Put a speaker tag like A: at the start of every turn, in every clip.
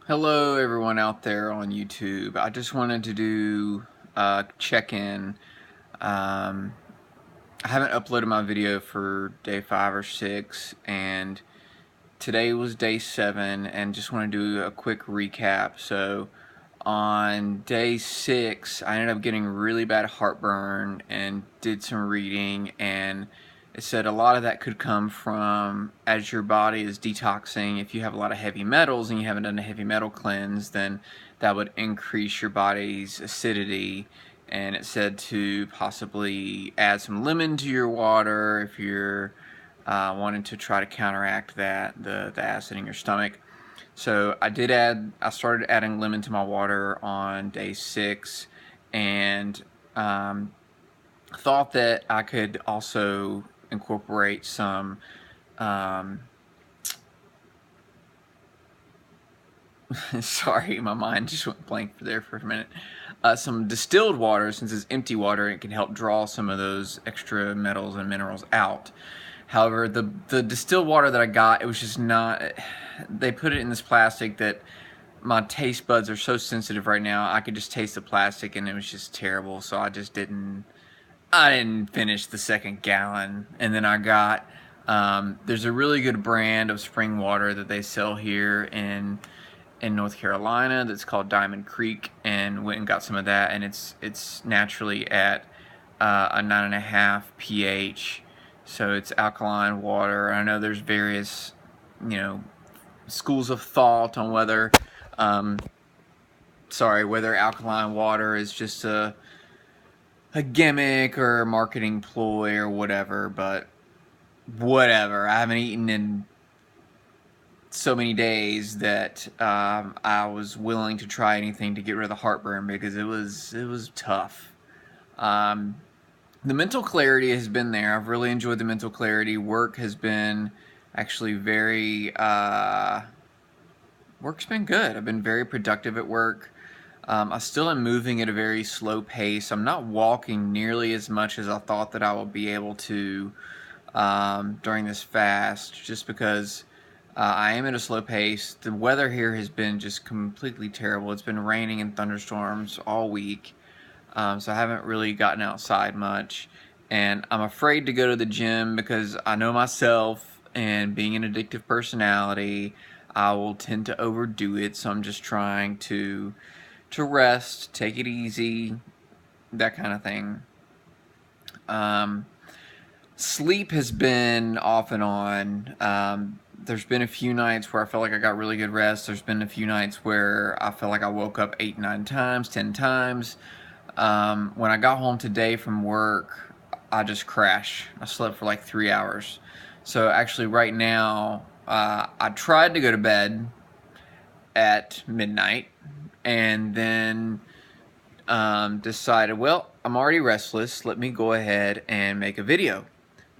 A: Hello everyone out there on YouTube. I just wanted to do a check-in. I haven't uploaded my video for day 5 or 6, and today was day 7, and just want to do a quick recap. So on day 6 I ended up getting really bad heartburn and did some reading, and it said a lot of that could come from as your body is detoxing. If you have a lot of heavy metals and you haven't done a heavy metal cleanse, then that would increase your body's acidity. And it said to possibly add some lemon to your water if you're wanting to try to counteract the acid in your stomach. So I started adding lemon to my water on day 6, and thought that I could also incorporate some sorry, my mind just went blank there for a minute. Some distilled water, since it's empty water, it can help draw some of those extra metals and minerals out. However, the distilled water that I got, it was just not. They put it in this plastic that my taste buds are so sensitive right now. I could just taste the plastic, and it was just terrible. So I just didn't. I didn't finish the second gallon, and then I got. There's a really good brand of spring water that they sell here in North Carolina that's called Diamond Creek, and went and got some of that, and it's naturally at a 9.5 pH, so it's alkaline water. I know there's various, schools of thought on whether, whether alkaline water is just a gimmick or a marketing ploy or whatever, but whatever. I haven't eaten in so many days that I was willing to try anything to get rid of the heartburn because it was tough. The mental clarity has been there. I've really enjoyed the mental clarity. Work has been actually work's been good. I've been very productive at work. I still am moving at a very slow pace. I'm not walking nearly as much as I thought that I would be able to during this fast, just because I am at a slow pace. The weather here has been just completely terrible. It's been raining and thunderstorms all week, so I haven't really gotten outside much. And I'm afraid to go to the gym because I know myself, and being an addictive personality, I will tend to overdo it. So I'm just trying to rest, take it easy, that kind of thing. Sleep has been off and on. There's been a few nights where I felt like I got really good rest. There's been a few nights where I felt like I woke up 8, 9 times, 10 times. When I got home today from work, I just crashed. I slept for like 3 hours. So actually right now, I tried to go to bed at midnight, and then decided, well, I'm already restless. Let me go ahead and make a video.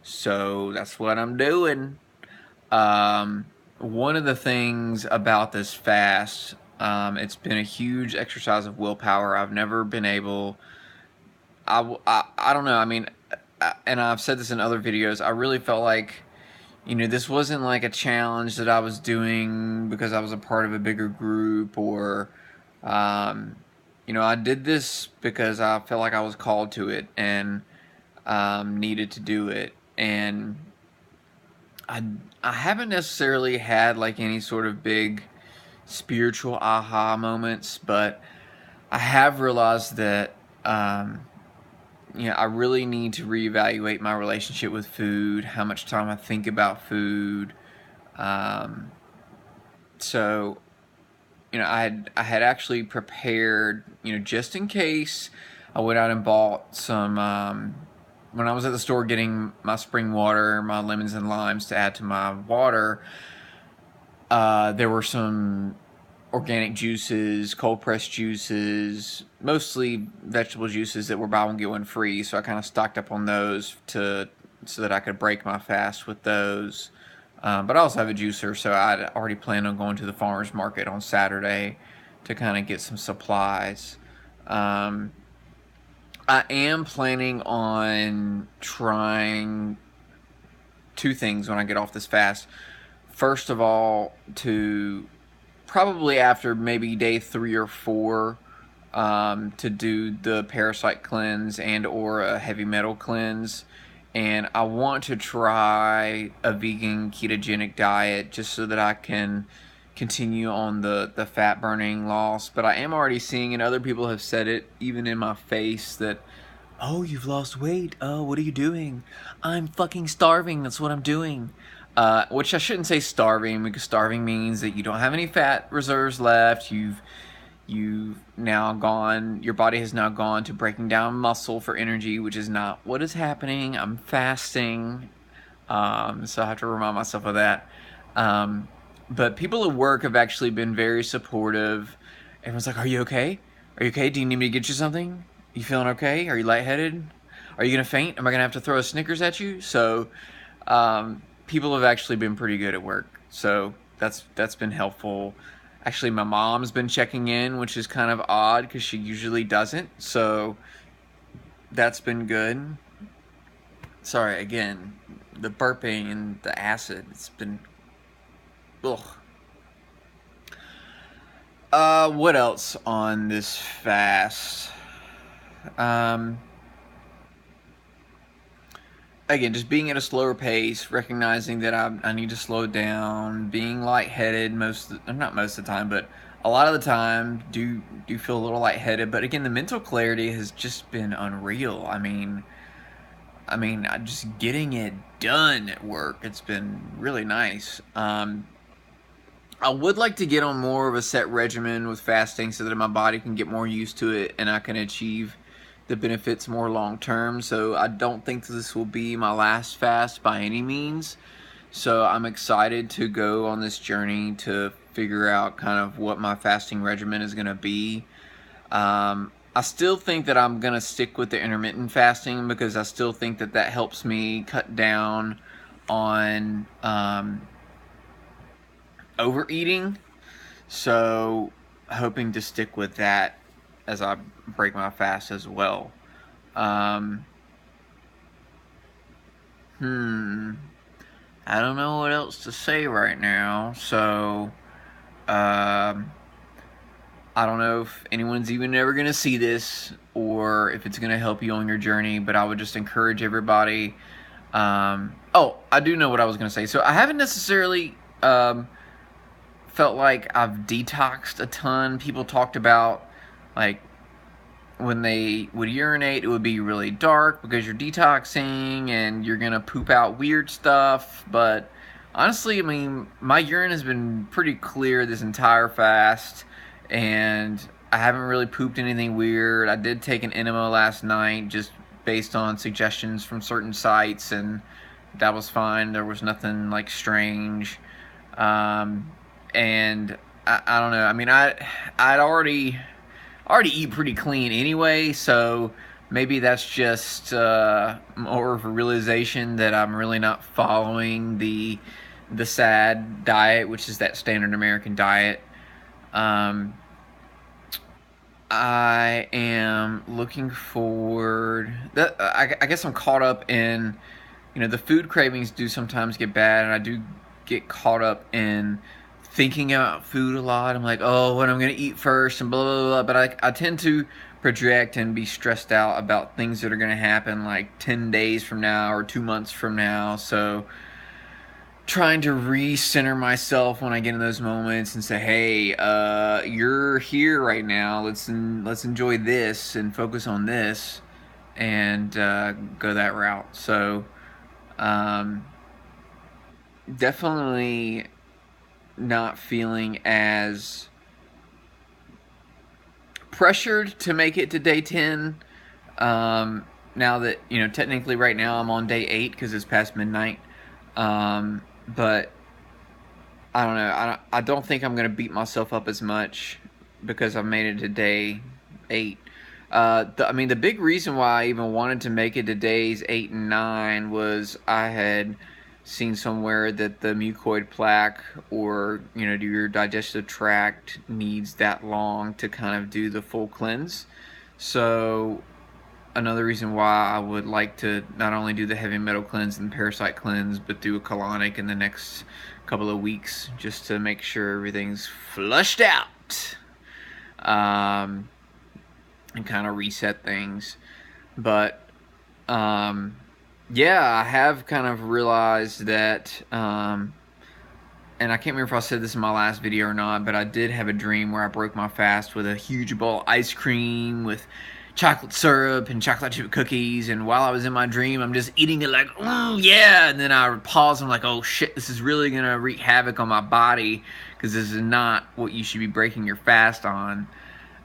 A: So that's what I'm doing. One of the things about this fast, it's been a huge exercise of willpower. I've never been able, I don't know, I mean, and I've said this in other videos, I really felt like, this wasn't like a challenge that I was doing because I was a part of a bigger group, or, I did this because I felt like I was called to it and needed to do it. And I I haven't necessarily had like any sort of big spiritual aha moments, but I have realized that I really need to reevaluate my relationship with food, how much time I think about food. Um, so I had actually prepared, just in case. I went out and bought some. When I was at the store getting my spring water, my lemons and limes to add to my water, there were some organic juices, cold pressed juices, mostly vegetable juices that were buy one get one free. So I kind of stocked up on those so that I could break my fast with those. But I also have a juicer, so I'd already planned on going to the farmers market on Saturday to kind of get some supplies. Um, I am planning on trying two things when I get off this fast. First of all, to probably after maybe day 3 or 4 to do the parasite cleanse and or a heavy metal cleanse. And I want to try a vegan ketogenic diet just so that I can continue on the fat burning loss. But I am already seeing, and other people have said it even in my face, that, oh, you've lost weight. Oh, what are you doing? I'm fucking starving. That's what I'm doing. Which I shouldn't say starving, because starving means that you don't have any fat reserves left. You've now gone, your body has now gone to breaking down muscle for energy, which is not what is happening. I'm fasting. So I have to remind myself of that. But people at work have actually been very supportive. Everyone's like, are you okay? Are you okay? Do you need me to get you something? You feeling okay? Are you lightheaded? Are you going to faint? Am I going to have to throw a Snickers at you? So people have actually been pretty good at work. So that's been helpful. Actually, my mom's been checking in, which is kind of odd because she usually doesn't. So that's been good. Sorry, again, the burping and the acid, it's been, ugh. What else on this fast? Again, just being at a slower pace, recognizing that I need to slow down, being lightheaded not most of the time, but a lot of the time do feel a little lightheaded. But again, the mental clarity has just been unreal. I mean, just getting it done at work, it's been really nice. I would like to get on more of a set regimen with fasting so that my body can get more used to it and I can achieve the benefits more long term. So I don't think this will be my last fast by any means. So I'm excited to go on this journey to figure out kind of what my fasting regimen is going to be. I still think that I'm going to stick with the intermittent fasting because I still think that that helps me cut down on overeating. So hoping to stick with that as I break my fast as well. I don't know what else to say right now. So I don't know if anyone's even ever going to see this or if it's going to help you on your journey, but I would just encourage everybody. Oh, I do know what I was going to say. So I haven't necessarily felt like I've detoxed a ton. People talked about, like, when they would urinate, it would be really dark because you're detoxing and you're going to poop out weird stuff. But honestly, I mean, my urine has been pretty clear this entire fast, and I haven't really pooped anything weird. I did take an enema last night just based on suggestions from certain sites, and that was fine. There was nothing like strange. And I don't know. I mean, I'd already eat pretty clean anyway, so maybe that's just more of a realization that I'm really not following the SAD diet, which is that standard American diet. I am looking forward. I guess I'm caught up in, the food cravings do sometimes get bad, and I do get caught up in thinking about food a lot. I'm like, oh, what I'm going to eat first and blah, blah, blah. But I tend to project and be stressed out about things that are going to happen like 10 days from now or 2 months from now. So trying to recenter myself when I get in those moments and say, hey, you're here right now. Let's enjoy this and focus on this and go that route. So definitely not feeling as pressured to make it to day 10. Now that, technically right now I'm on day 8 because it's past midnight. But I don't know. I don't think I'm going to beat myself up as much because I made it to day 8. The big reason why I even wanted to make it to days 8 and 9 was I had seen somewhere that the mucoid plaque or, your digestive tract needs that long to kind of do the full cleanse. So another reason why I would like to not only do the heavy metal cleanse and parasite cleanse, but do a colonic in the next couple of weeks, just to make sure everything's flushed out, and kind of reset things. But yeah, I have kind of realized that, and I can't remember if I said this in my last video or not, but I did have a dream where I broke my fast with a huge bowl of ice cream with chocolate syrup and chocolate chip cookies, and while I was in my dream, I'm just eating it like, oh yeah, and then I pause and I'm like, oh shit, this is really gonna wreak havoc on my body, because this is not what you should be breaking your fast on.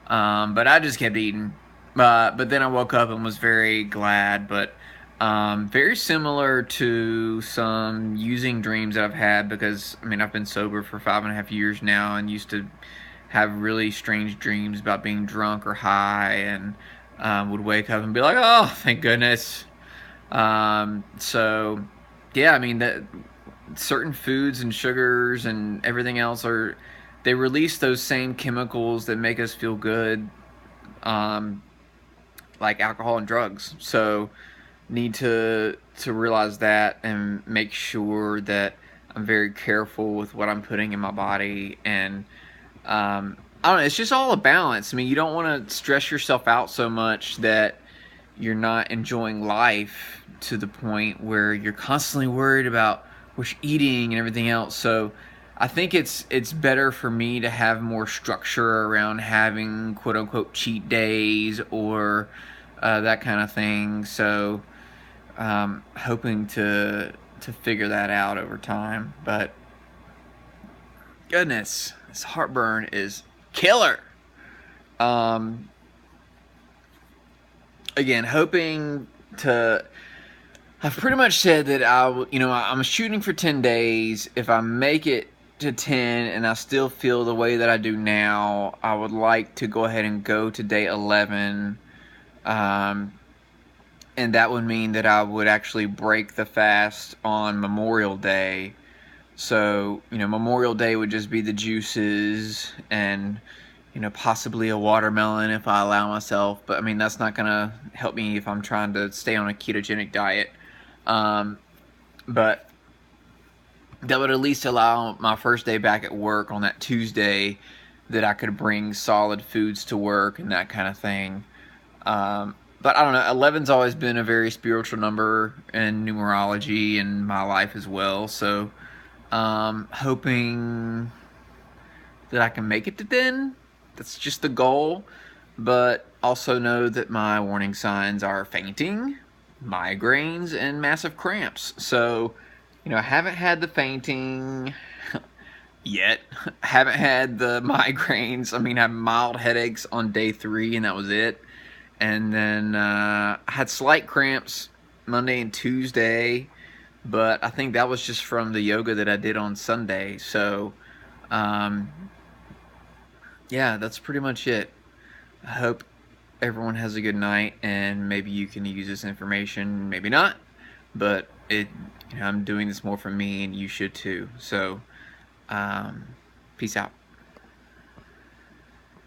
A: But I just kept eating. But then I woke up and was very glad. But very similar to some using dreams that I've had, because I mean, I've been sober for 5.5 years now and used to have really strange dreams about being drunk or high, and would wake up and be like, oh, thank goodness. So yeah, I mean, that certain foods and sugars and everything else they release those same chemicals that make us feel good, like alcohol and drugs. So need to realize that and make sure that I'm very careful with what I'm putting in my body. And I don't know, it's just all a balance. I mean, you don't want to stress yourself out so much that you're not enjoying life to the point where you're constantly worried about what you're eating and everything else. So I think it's better for me to have more structure around having quote unquote cheat days or that kind of thing. So hoping to figure that out over time. But goodness, this heartburn is killer. Again, hoping to. I've pretty much said that I'm shooting for 10 days. If I make it to 10 and I still feel the way that I do now, I would like to go ahead and go to day 11. And that would mean that I would actually break the fast on Memorial Day. So, Memorial Day would just be the juices and, possibly a watermelon if I allow myself. But, I mean, that's not going to help me if I'm trying to stay on a ketogenic diet. But that would at least allow my first day back at work on that Tuesday that I could bring solid foods to work and that kind of thing. But I don't know, 11's always been a very spiritual number in numerology in my life as well. So, hoping that I can make it to 10. That's just the goal. But also know that my warning signs are fainting, migraines, and massive cramps. So, I haven't had the fainting yet. Haven't had the migraines. I mean, I had mild headaches on day 3, and that was it. And then I had slight cramps Monday and Tuesday, but I think that was just from the yoga that I did on Sunday. So, yeah, that's pretty much it. I hope everyone has a good night, and maybe you can use this information, maybe not, but I'm doing this more for me, and you should too. So, peace out.